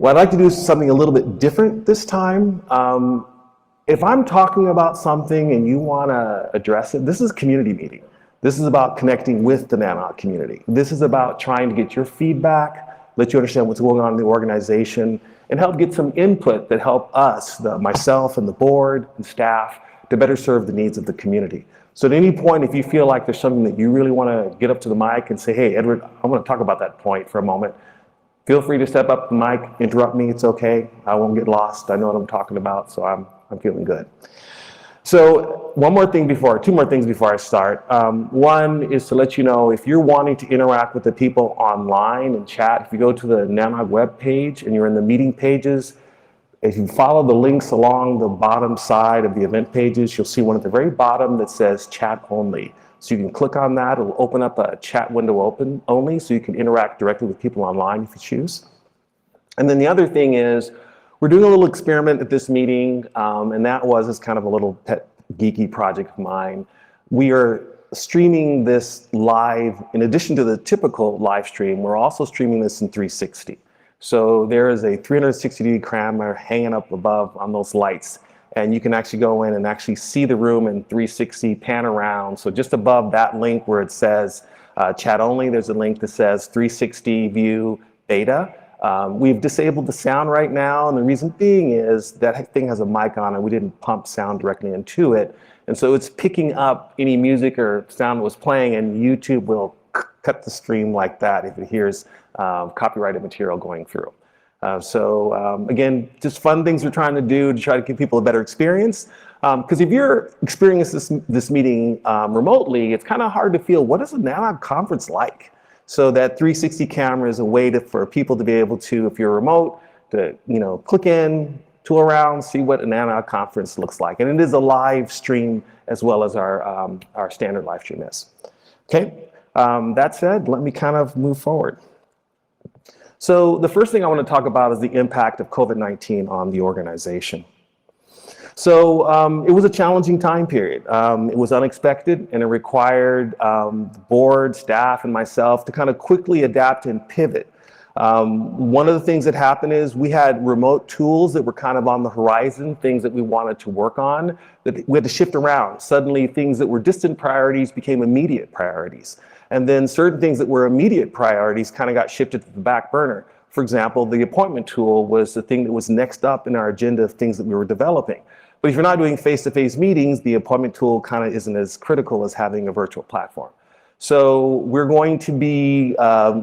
What I'd like to do is something a little bit different this time. If I'm talking about something and you want to address it, this is a community meeting. This is about connecting with the NANOG community. This is about trying to get your feedback, let you understand what's going on in the organization, and help get some input that help us, myself and the board and staff, to better serve the needs of the community. So at any point, if you feel like there's something that you really want to get up to the mic and say, hey, Edward, I want to talk about that point for a moment, feel free to step up to the mic, interrupt me, it's okay. I won't get lost. I know what I'm talking about, so I'm feeling good. So two more things before I start. One is to let you know, if you're wanting to interact with the people online and chat, if you go to the NANOG web page and you're in the meeting pages, if you follow the links along the bottom side of the event pages, you'll see one at the very bottom that says chat only. So you can click on that, it'll open up a chat window only, so you can interact directly with people online if you choose. And then the other thing is, we're doing a little experiment at this meeting, and that was kind of a little pet geeky project of mine. We are streaming this live, in addition to the typical live stream, we're also streaming this in 360. So there is a 360-degree camera hanging up above on those lights, and you can actually go in and actually see the room in 360, pan around. So just above that link where it says chat only, there's a link that says 360 view beta. We've disabled the sound right now, and the reason being is that thing has a mic on it. We didn't pump sound directly into it, and so it's picking up any music or sound that was playing, and YouTube will cut the stream like that if it hears copyrighted material going through. Again, just fun things we're trying to do to try to give people a better experience. Because if you're experiencing this meeting remotely, it's kind of hard to feel, what is a NANOG conference like? So that 360 camera is a way for people to be able to, if you're remote, to click in, tool around, see what a NANOG conference looks like. And it is a live stream as well as our standard live stream is. Okay, that said, let me kind of move forward. So the first thing I want to talk about is the impact of COVID-19 on the organization. So it was a challenging time period. It was unexpected, and it required the board, staff, and myself to kind of quickly adapt and pivot. One of the things that happened is we had remote tools that were kind of on the horizon, things that we wanted to work on, that we had to shift around. Suddenly, things that were distant priorities became immediate priorities. And then certain things that were immediate priorities kind of got shifted to the back burner. For example, the appointment tool was the thing that was next up in our agenda of things that we were developing. But if you're not doing face-to-face meetings, the appointment tool kind of isn't as critical as having a virtual platform. So we're going to be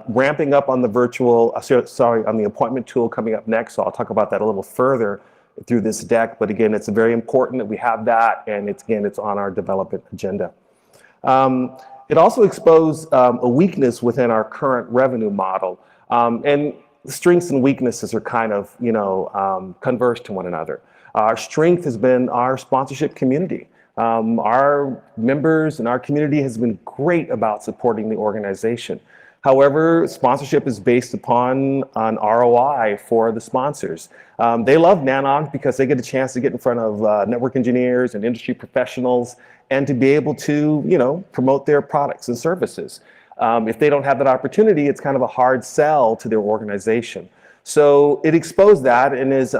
ramping up on the on the appointment tool coming up next. So I'll talk about that a little further through this deck. But again, it's very important that we have that, and it's on our development agenda. It also exposed a weakness within our current revenue model. And strengths and weaknesses are kind of, converse to one another. Our strength has been our sponsorship community. Our members and our community has been great about supporting the organization. However, sponsorship is based upon an ROI for the sponsors. They love NANOG because they get a chance to get in front of network engineers and industry professionals and to be able to, promote their products and services. If they don't have that opportunity, it's kind of a hard sell to their organization. So it exposed that, and as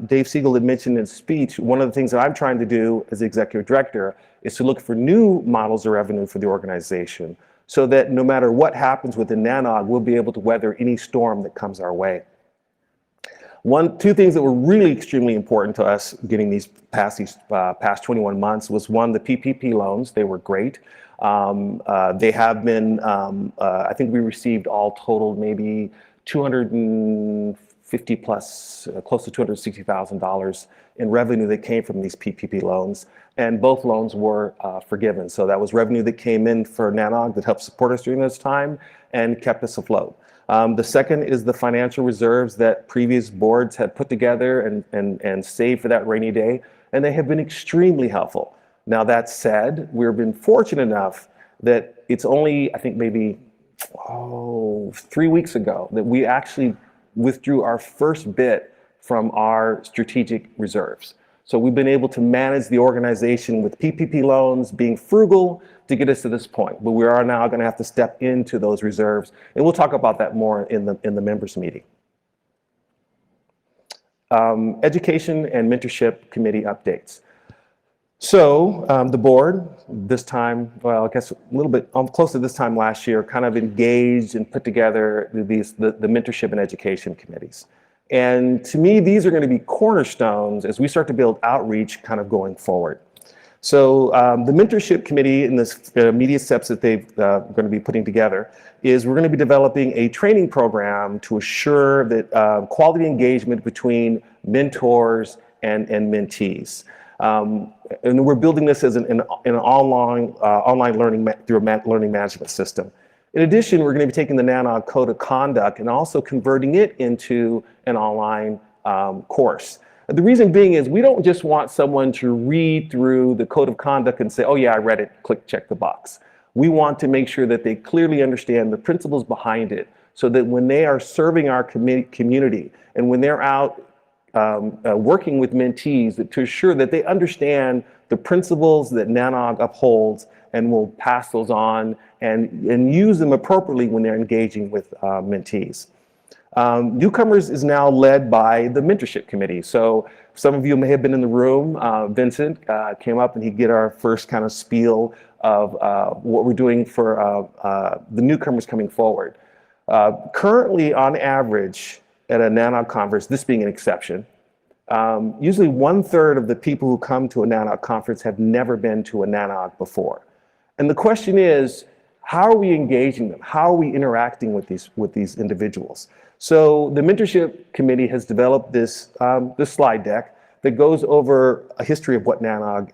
Dave Siegel had mentioned in his speech, one of the things that I'm trying to do as the executive director is to look for new models of revenue for the organization so that no matter what happens within NANOG, we'll be able to weather any storm that comes our way. Two things that were really extremely important to us getting these past 21 months was, one, the PPP loans. They were great. They have been, I think we received all totaled maybe 250 plus, close to $260,000 in revenue that came from these PPP loans, and both loans were forgiven. So that was revenue that came in for NANOG that helped support us during this time and kept us afloat. The second is the financial reserves that previous boards had put together and saved for that rainy day, and they have been extremely helpful. Now that said, we've been fortunate enough that it's only, I think maybe 3 weeks ago that we actually withdrew our first bit from our strategic reserves. So we've been able to manage the organization with PPP loans, being frugal to get us to this point. But we are now going to have to step into those reserves, and we'll talk about that more in the members meeting. Education and Mentorship Committee updates. So the board this time, well, I guess a little bit close to this time last year, kind of engaged and put together the mentorship and education committees. And to me, these are going to be cornerstones as we start to build outreach kind of going forward. So the mentorship committee and this immediate steps that they're going to be putting together is we're going to be developing a training program to assure that quality engagement between mentors and mentees. And we're building this as an online learning through a learning management system. In addition, we're going to be taking the NANOG Code of Conduct and also converting it into an online course. The reason being is we don't just want someone to read through the Code of Conduct and say, oh yeah, I read it, click, check the box. We want to make sure that they clearly understand the principles behind it so that when they are serving our community and when they're out working with mentees to ensure that they understand the principles that NANOG upholds and will pass those on and use them appropriately when they're engaging with mentees. Newcomers is now led by the mentorship committee. So some of you may have been in the room. Vincent came up and he'd get our first kind of spiel of what we're doing for the newcomers coming forward. Currently, on average, at a NANOG conference, this being an exception, usually 1/3 of the people who come to a NANOG conference have never been to a NANOG before. And the question is, how are we engaging them? How are we interacting with these individuals? So the mentorship committee has developed this slide deck that goes over a history of what NANOG,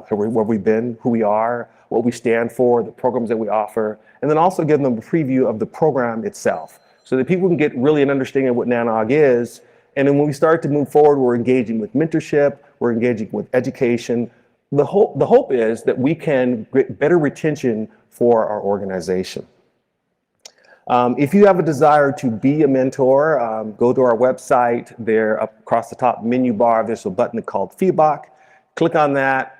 where we've been, who we are, what we stand for, the programs that we offer, and then also give them a preview of the program itself so that people can get really an understanding of what NANOG is. And then when we start to move forward, we're engaging with mentorship, we're engaging with education. The hope is that we can get better retention for our organization. If you have a desire to be a mentor, go to our website. There, up across the top menu bar, there's a button called feedback. Click on that.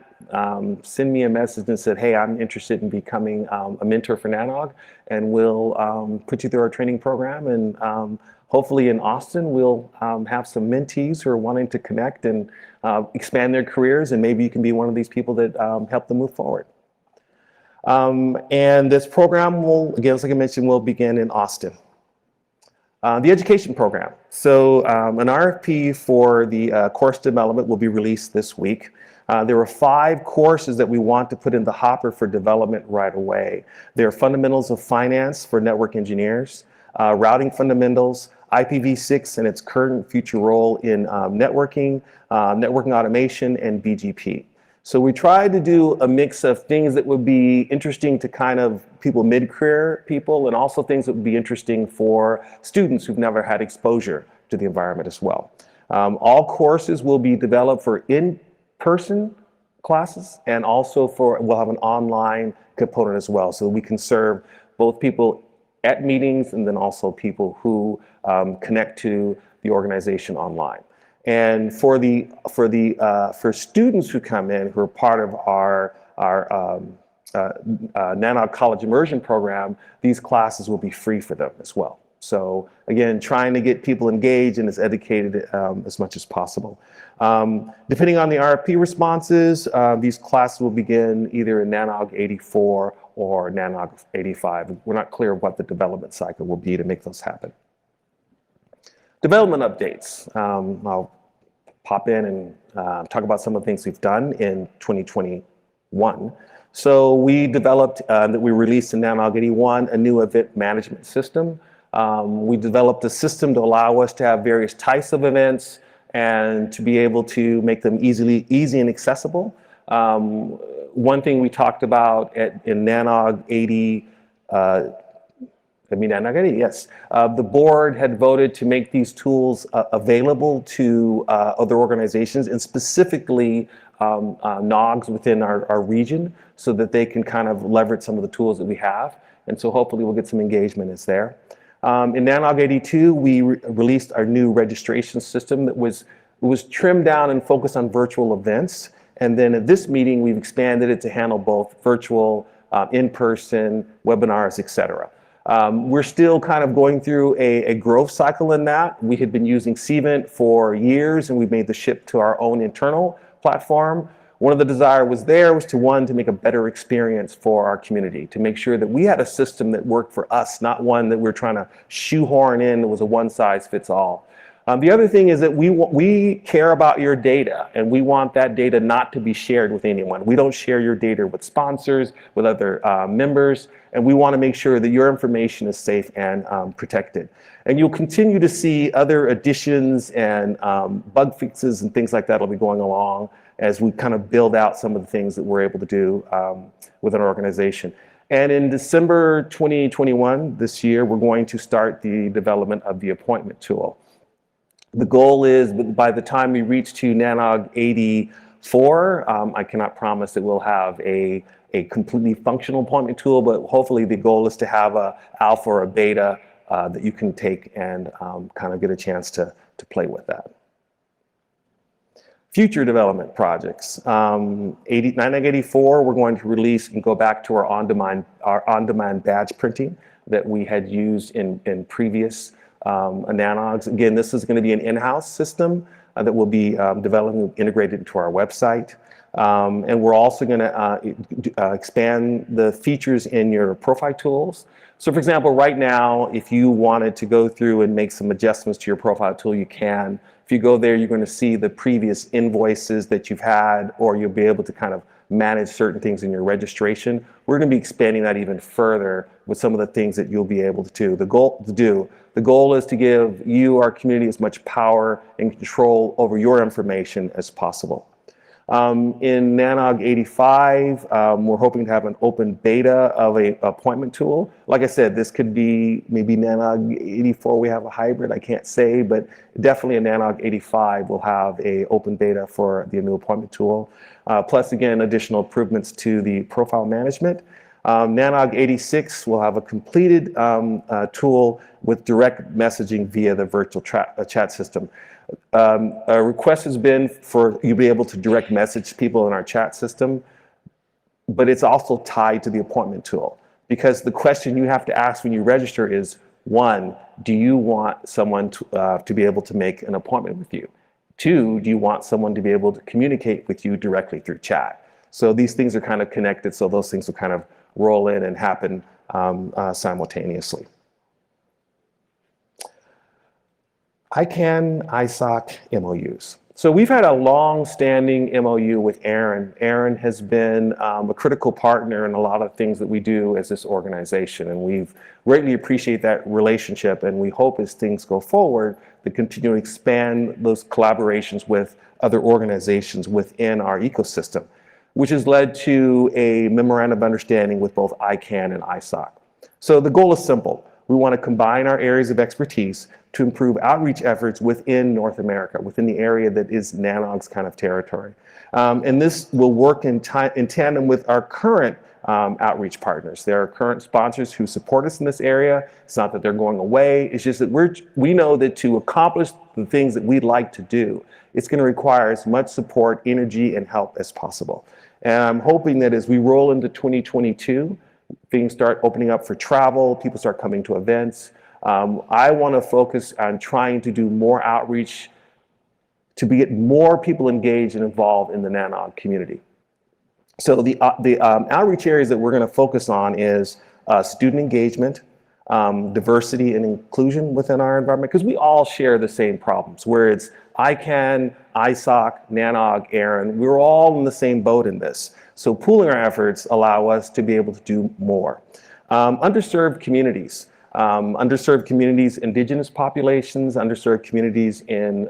Send me a message and say, hey, I'm interested in becoming a mentor for NANOG, and we'll put you through our training program. And hopefully in Austin, we'll have some mentees who are wanting to connect and expand their careers, and maybe you can be one of these people that help them move forward. And this program will, again, like I mentioned, will begin in Austin. The education program. So an RFP for the course development will be released this week. There are 5 courses that we want to put in the hopper for development right away. There are Fundamentals of Finance for Network Engineers, Routing Fundamentals, IPv6 and its current and future role in networking, networking automation, and BGP. So we tried to do a mix of things that would be interesting to kind of people, mid-career people, and also things that would be interesting for students who've never had exposure to the environment as well. All courses will be developed for in-person classes, and also we'll have an online component as well, so we can serve both people at meetings and then also people who connect to the organization online. And for students who come in who are part of our NANOG College Immersion program, these classes will be free for them as well. So again, trying to get people engaged and as educated as much as possible. Depending on the RFP responses, these classes will begin either in NANOG 84 or NANOG 85. We're not clear what the development cycle will be to make those happen. Development updates. I'll pop in and talk about some of the things we've done in 2021. So we developed, that we released in NANOG 81, a new event management system. We developed a system to allow us to have various types of events and to be able to make them easy and accessible. One thing we talked about in NANOG 80, yes. The board had voted to make these tools available to other organizations, and specifically NOGs within our region, so that they can kind of leverage some of the tools that we have. And so hopefully we'll get some engagement is there. In NANOG 82, we released our new registration system that was trimmed down and focused on virtual events. And then at this meeting, we've expanded it to handle both virtual, in-person, webinars, et cetera. We're still kind of going through a growth cycle in that. We had been using Cvent for years, and we've made the shift to our own internal platform. One of the desire was to make a better experience for our community, to make sure that we had a system that worked for us, not one that we're trying to shoehorn in that was a one size fits all. The other thing is that we care about your data, and we want that data not to be shared with anyone. We don't share your data with sponsors, with other members, and we want to make sure that your information is safe and protected. And you'll continue to see other additions and bug fixes and things like that will be going along as we kind of build out some of the things that we're able to do within our organization. And in December 2021, this year, we're going to start the development of the appointment tool. The goal is by the time we reach to NANOG 84, I cannot promise that we'll have a completely functional appointment tool, but hopefully the goal is to have a alpha or a beta that you can take and kind of get a chance to play with that. Future development projects. NANOG 84, we're going to release and go back to our on-demand badge printing that we had used in previous NANOGs. Again, this is going to be an in-house system that will be developing, integrated into our website. And we're also going to expand the features in your profile tools. So for example, right now, if you wanted to go through and make some adjustments to your profile tool, you can. If you go there, you're going to see the previous invoices that you've had, or you'll be able to kind of manage certain things in your registration. We're going to be expanding that even further with some of the things that you'll be able to do. The goal is to give you, our community, as much power and control over your information as possible. In NANOG 85, we're hoping to have an open beta of an appointment tool. Like I said, this could be maybe NANOG 84, we have a hybrid, I can't say, but definitely in NANOG 85, we'll have an open beta for the new appointment tool. Plus, again, additional improvements to the profile management. NANOG 86 will have a completed tool with direct messaging via the virtual chat system. A request has been for you to be able to direct message people in our chat system, but it's also tied to the appointment tool, because the question you have to ask when you register is, one, do you want someone to be able to make an appointment with you? Two, do you want someone to be able to communicate with you directly through chat? So these things are kind of connected, so those things will kind of roll in and happen simultaneously. ICANN, ISOC, MOUs. So we've had a long-standing MOU with Aaron. Aaron has been a critical partner in a lot of things that we do as this organization, and we've greatly appreciate that relationship, and we hope as things go forward to continue to expand those collaborations with other organizations within our ecosystem, which has led to a memorandum of understanding with both ICANN and ISOC. So the goal is simple. We want to combine our areas of expertise to improve outreach efforts within North America, within the area that is NANOG's kind of territory. And this will work in tandem with our current outreach partners. There are current sponsors who support us in this area. It's not that they're going away. It's just that we know that to accomplish the things that we'd like to do, it's going to require as much support, energy, and help as possible. And I'm hoping that as we roll into 2022, things start opening up for travel, people start coming to events. I want to focus on trying to do more outreach to get more people engaged and involved in the NANOG community. So the outreach areas that we're going to focus on is student engagement, diversity and inclusion within our environment, because we all share the same problems, where it's ICANN, ISOC, NANOG, Aaron, we're all in the same boat in this. So pooling our efforts allow us to be able to do more. Underserved communities. Underserved communities, indigenous populations, underserved communities in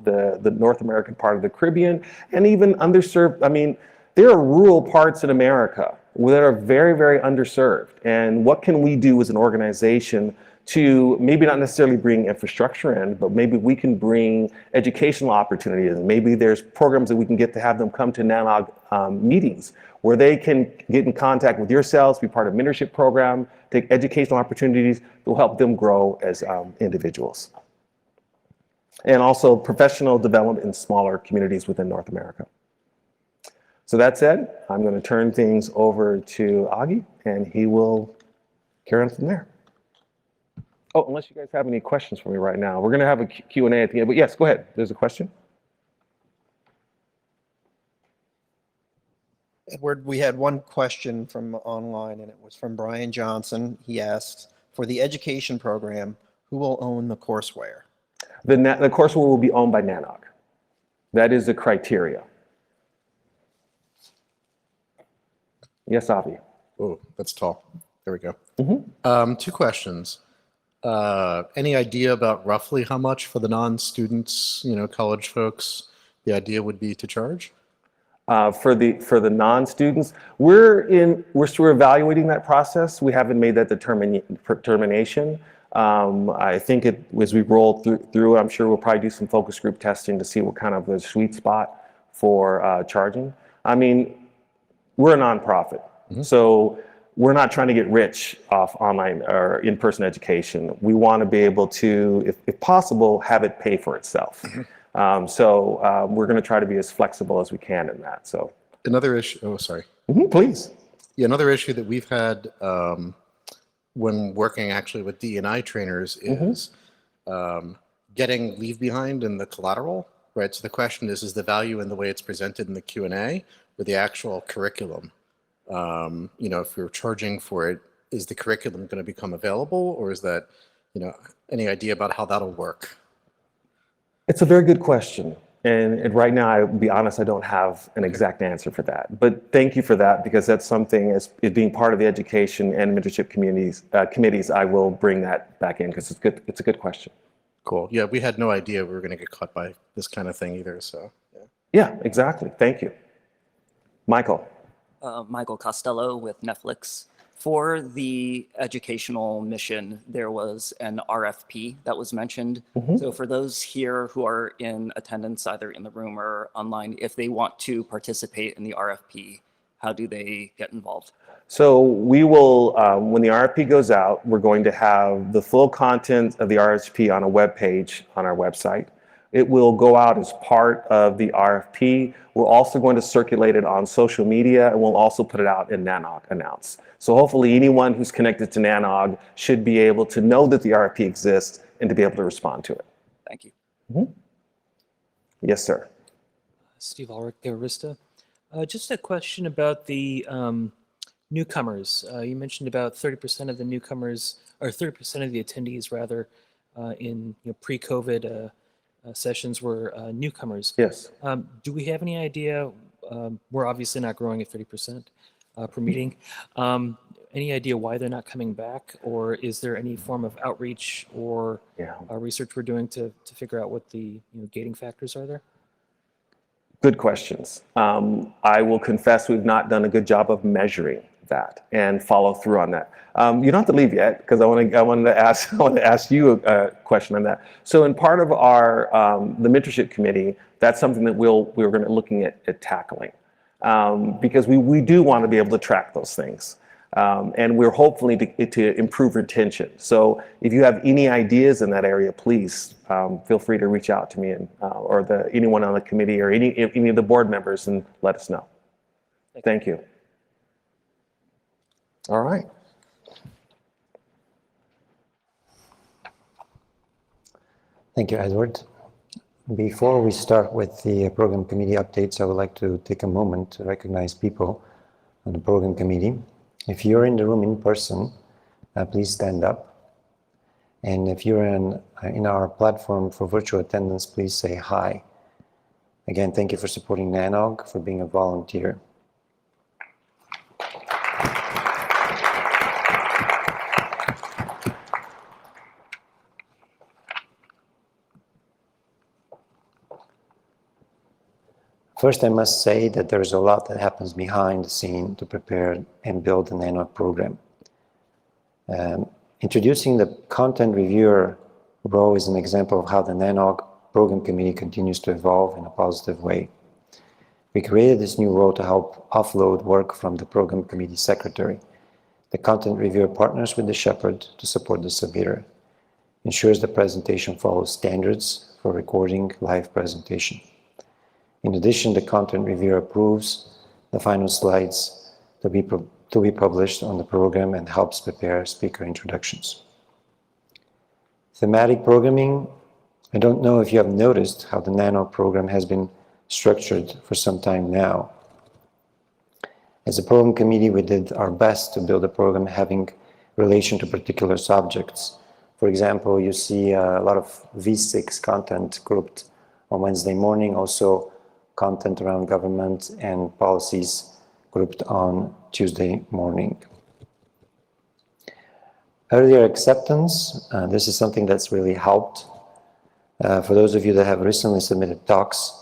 the North American part of the Caribbean, and even underserved, I mean, there are rural parts in America that are very, very underserved. And what can we do as an organization to maybe not necessarily bring infrastructure in, but maybe we can bring educational opportunities. Maybe there's programs that we can get to have them come to NANOG meetings where they can get in contact with yourselves, be part of a mentorship program, take educational opportunities that will help them grow as individuals. And also professional development in smaller communities within North America. So that said, I'm going to turn things over to Augie, and he will carry on from there. Oh, unless you guys have any questions for me right now. We're going to have a Q&A at the end, but yes, go ahead. There's a question. Edward, we had one question from online, and it was from Brian Johnson. He asks, for the education program, who will own the courseware? The courseware will be owned by NANOG. That is the criteria. Yes, Avi. Oh, that's tall. There we go. Mm-hmm. Two questions. Any idea about roughly how much for the non-students, college folks, the idea would be to charge? For the non-students, we're still evaluating that process. We haven't made that determination. I think as we roll through, I'm sure we'll probably do some focus group testing to see what kind of the sweet spot for charging. I mean, we're a nonprofit, so we're not trying to get rich off online or in-person education. We want to be able to, if possible, have it pay for itself. So we're going to try to be as flexible as we can in that. So another issue. Oh, sorry. Please. Yeah, another issue that we've had when working actually with D&I trainers is getting leave behind in the collateral. Right. So the question is the value in the way it's presented in the Q&A or the actual curriculum? If you're charging for it, is the curriculum going to become available, or is that, any idea about how that'll work? It's a very good question. And right now, I'll be honest, I don't have an exact answer for that. But thank you for that, because that's something, as it being part of the education and mentorship committees, I will bring that back in, because it's a good question. Cool. Yeah, we had no idea we were going to get caught by this kind of thing either. So yeah, exactly. Thank you. Michael. Michael Costello with Netflix. For the educational mission, there was an RFP that was mentioned. So for those here who are in attendance, either in the room or online, if they want to participate in the RFP, how do they get involved? So we will, when the RFP goes out, we're going to have the full content of the RFP on a web page on our website. It will go out as part of the RFP. We're also going to circulate it on social media, and we'll also put it out in NANOG Announce. So hopefully anyone who's connected to NANOG should be able to know that the RFP exists and to be able to respond to it. Thank you. Yes, sir. Steve Ulrich, Arista. Just a question about the newcomers. You mentioned about 30% of the newcomers, or 30% of the attendees rather, in pre-COVID sessions were newcomers. Yes. Do we have any idea? We're obviously not growing at 30% per meeting. Any idea why they're not coming back, or is there any form of outreach or research we're doing to figure out what the gating factors are there? Good questions. I will confess we've not done a good job of measuring that and follow through on that. You don't have to leave yet, because I wanted to ask you a question on that. So in part of our the mentorship committee, that's something that we're going to looking at tackling, because we do want to be able to track those things, and we're hopefully to improve retention. So if you have any ideas in that area, please feel free to reach out to me and or anyone on the committee or any of the board members, and let us know. Thank you. All right. Thank you, Edward. Before we start with the program committee updates, I would like to take a moment to recognize people on the program committee. If you're in the room in person, please stand up. And if you're in our platform for virtual attendance, please say hi. Again, thank you for supporting NANOG, for being a volunteer. First, I must say that there's a lot that happens behind the scene to prepare and build the NANOG program. Introducing the content reviewer role is an example of how the NANOG program committee continues to evolve in a positive way. We created this new role to help offload work from the program committee secretary. The content reviewer partners with the shepherd to support the submitter, ensures the presentation follows standards for recording live presentation. In addition, the content reviewer approves the final slides to be published on the program and helps prepare speaker introductions. Thematic programming, I don't know if you have noticed how the NANOG program has been structured for some time now. As a program committee, we did our best to build a program having relation to particular subjects. For example, you see a lot of V6 content grouped on Wednesday morning, also content around government and policies grouped on Tuesday morning. Earlier acceptance, this is something that's really helped. For those of you that have recently submitted talks,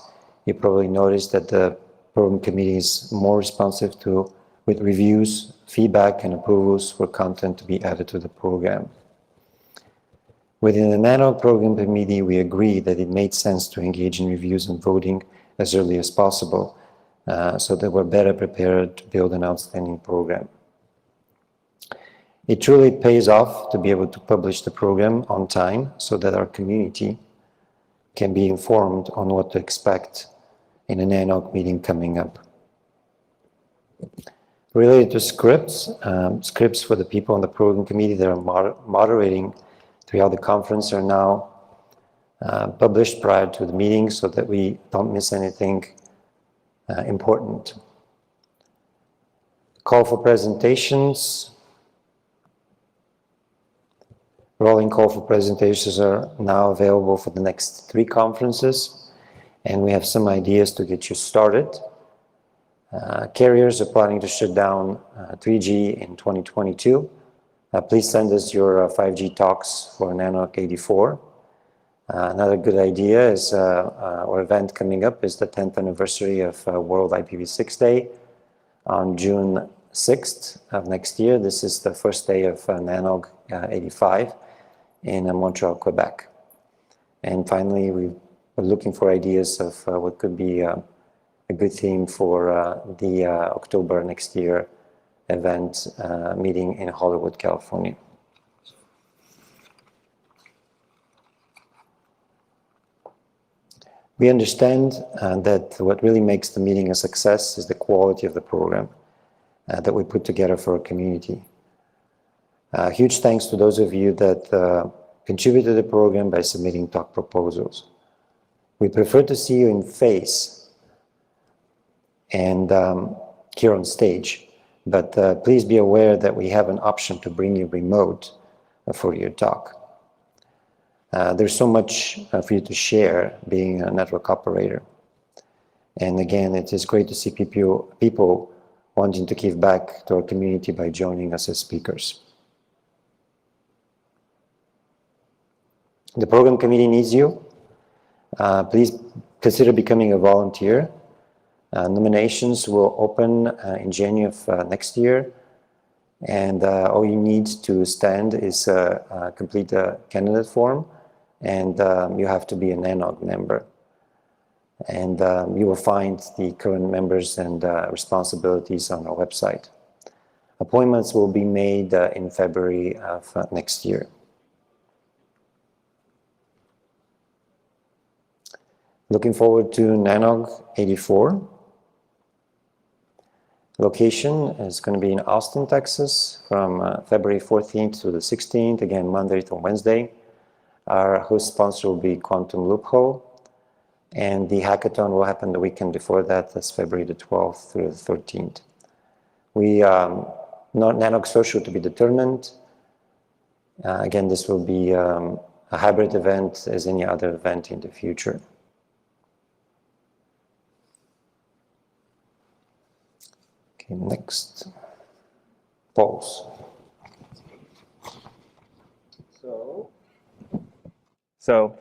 you probably noticed that the program committee is more responsive to with reviews, feedback, and approvals for content to be added to the program. Within the NANOG program committee, we agreed that it made sense to engage in reviews and voting as early as possible, so that we're better prepared to build an outstanding program. It truly pays off to be able to publish the program on time so that our community can be informed on what to expect in a NANOG meeting coming up. Related to scripts, scripts for the people on the program committee that are moderating throughout the conference are now published prior to the meeting so that we don't miss anything important. Call for presentations. Rolling call for presentations are now available for the next 3 conferences, and we have some ideas to get you started. Carriers are planning to shut down 3G in 2022. Please send us your 5G talks for NANOG 84. Another good idea is, or event coming up is the 10th anniversary of World IPv6 Day on June 6th of next year. This is the first day of NANOG 85 in Montreal, Quebec. And finally, we're looking for ideas of what could be a good theme for the October next year event meeting in Hollywood, California. We understand that what really makes the meeting a success is the quality of the program that we put together for our community. Huge thanks to those of you that contributed to the program by submitting talk proposals. We prefer to see you in face and here on stage, but please be aware that we have an option to bring you remote for your talk. There's so much for you to share being a network operator. And again, it is great to see people wanting to give back to our community by joining us as speakers. The program committee needs you. Please consider becoming a volunteer. Nominations will open in January of next year. And all you need to stand is complete a candidate form, and you have to be a NANOG member. And you will find the current members and responsibilities on our website. Appointments will be made in February of next year. Looking forward to NANOG 84. Location is going to be in Austin, Texas from February 14th to the 16th, again Monday to Wednesday. Our host sponsor will be Quantum Loophole, and the hackathon will happen the weekend before that. That's February the 12th through the 13th. We NANOG Social to be determined. Again, this will be a hybrid event as any other event in the future. Okay, next. Polls. So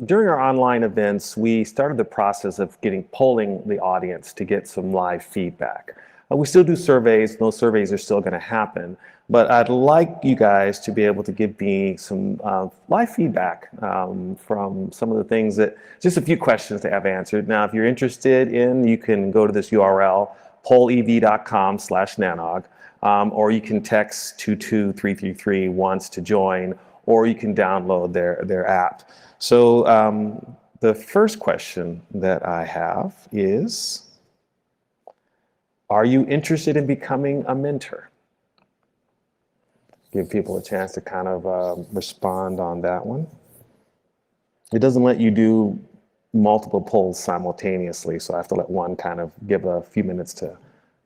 during our online events, we started the process of polling the audience to get some live feedback. We still do surveys. Those surveys are still going to happen. But I'd like you guys to be able to give me some live feedback from some of the things that, just a few questions that I've answered. Now, if you're interested you can go to this URL, pollev.com/nanog, or you can text 22333 once to join, or you can download their app. So the first question that I have is, are you interested in becoming a mentor? give people a chance to kind of respond on that one. It doesn't let you do multiple polls simultaneously, so I have to let one kind of give a few minutes to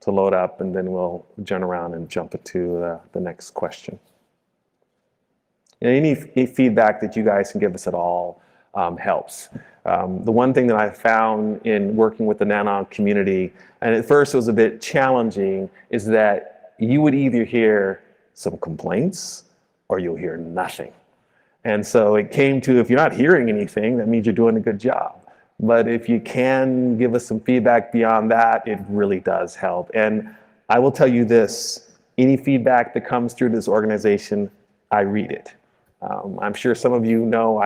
load up, and then we'll turn around and jump into the next question. And any feedback that you guys can give us at all helps. The one thing that I found in working with the NANOG community, and at first it was a bit challenging, is that you would either hear some complaints or you'll hear nothing. And so it came to, if you're not hearing anything, that means you're doing a good job. But if you can give us some feedback beyond that, it really does help. And I will tell you this, any feedback that comes through this organization, I read it. I'm sure some of you know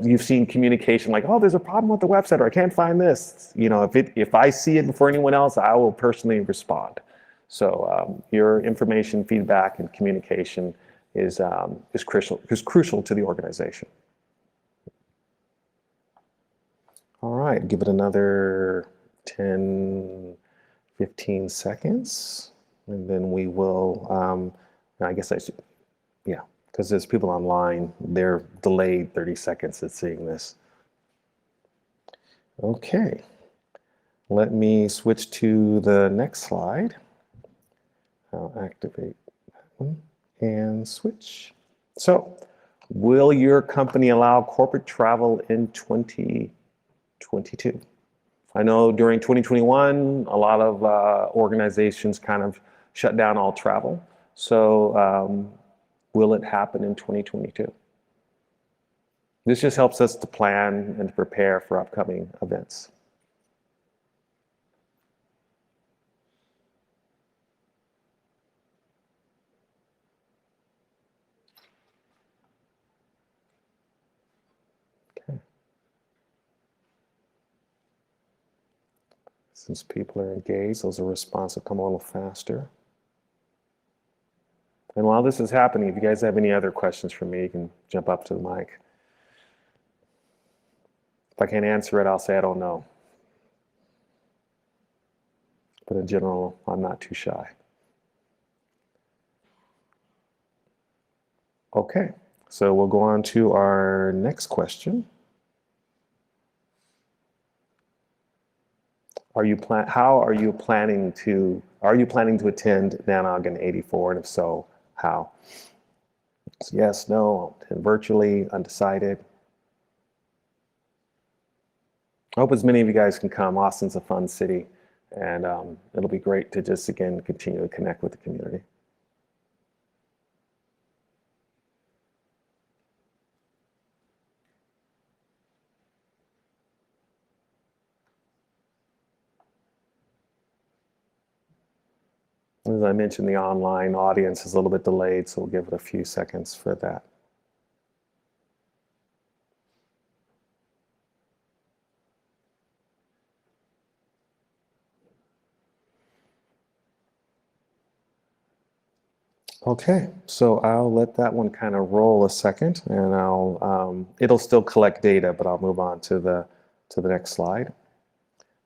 you've seen communication like, oh, there's a problem with the website, or I can't find this. You know, if I see it before anyone else, I will personally respond. So your information, feedback, and communication is crucial to the organization. All right, give it another 10, 15 seconds, and then we will, I guess I should, yeah, because there's people online, they're delayed 30 seconds at seeing this. Okay, let me switch to the next slide. I'll activate that one and switch. So, will your company allow corporate travel in 2022? I know during 2021, a lot of organizations kind of shut down all travel. So will it happen in 2022? This just helps us to plan and to prepare for upcoming events. Since people are engaged, those are responses that come a little faster. And while this is happening, if you guys have any other questions for me, you can jump up to the mic. If I can't answer it, I'll say I don't know. But in general, I'm not too shy. Okay, so we'll go on to our next question. How are you planning to attend NANOG in 84, and if so, how? So yes, no, and virtually, undecided. I hope as many of you guys can come. Austin's a fun city, and it'll be great to just, again, continue to connect with the community. As I mentioned, the online audience is a little bit delayed, so we'll give it a few seconds for that. Okay, so I'll let that one kind of roll a second, and it'll still collect data, but I'll move on to the next slide.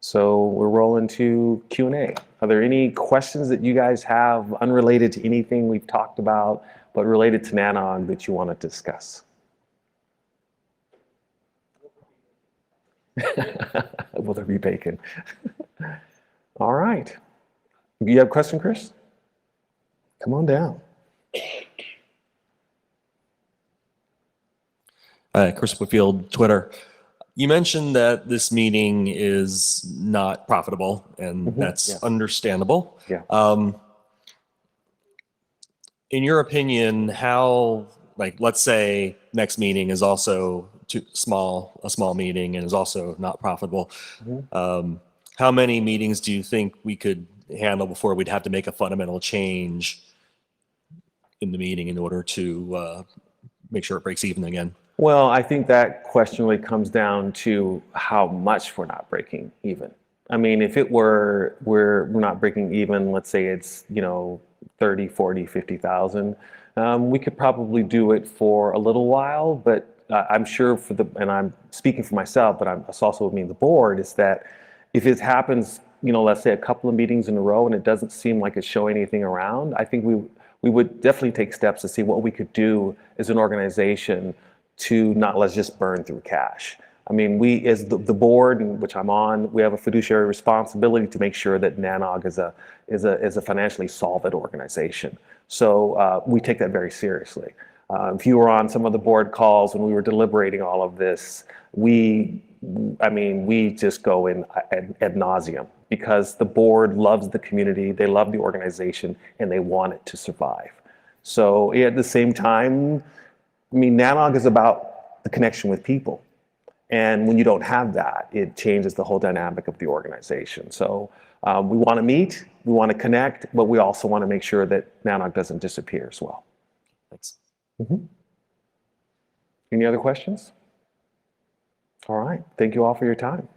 So we're rolling to Q&A. Are there any questions that you guys have unrelated to anything we've talked about, but related to NANOG that you want to discuss? Will there be bacon? All right. You have a question, Chris? Come on down. Chris Whitfield, Twitter. You mentioned that this meeting is not profitable, and that's yes. understandable. Yeah. In your opinion, how, like, let's say next meeting is also a small meeting and is also not profitable. How many meetings do you think we could handle before we'd have to make a fundamental change in the meeting in order to make sure it breaks even again? Well, I think that question really comes down to how much we're not breaking even. I mean, if it were we're not breaking even, let's say it's 30, 40, 50,000, we could probably do it for a little while. But I'm sure and I'm speaking for myself, but it's also mean the board, is that if it happens, let's say a couple of meetings in a row and it doesn't seem like it's showing anything around, I think we would definitely take steps to see what we could do as an organization to not let's just burn through cash. I mean, we as the board, which I'm on, we have a fiduciary responsibility to make sure that NANOG is a financially solvent organization. So we take that very seriously. If you were on some of the board calls when we were deliberating all of this, we just go in ad nauseum because the board loves the community, they love the organization, and they want it to survive. So at the same time, I mean, NANOG is about the connection with people. And when you don't have that, it changes the whole dynamic of the organization. So we want to meet, we want to connect, but we also want to make sure that NANOG doesn't disappear as well. Thanks. Any other questions? All right. Thank you all for your time.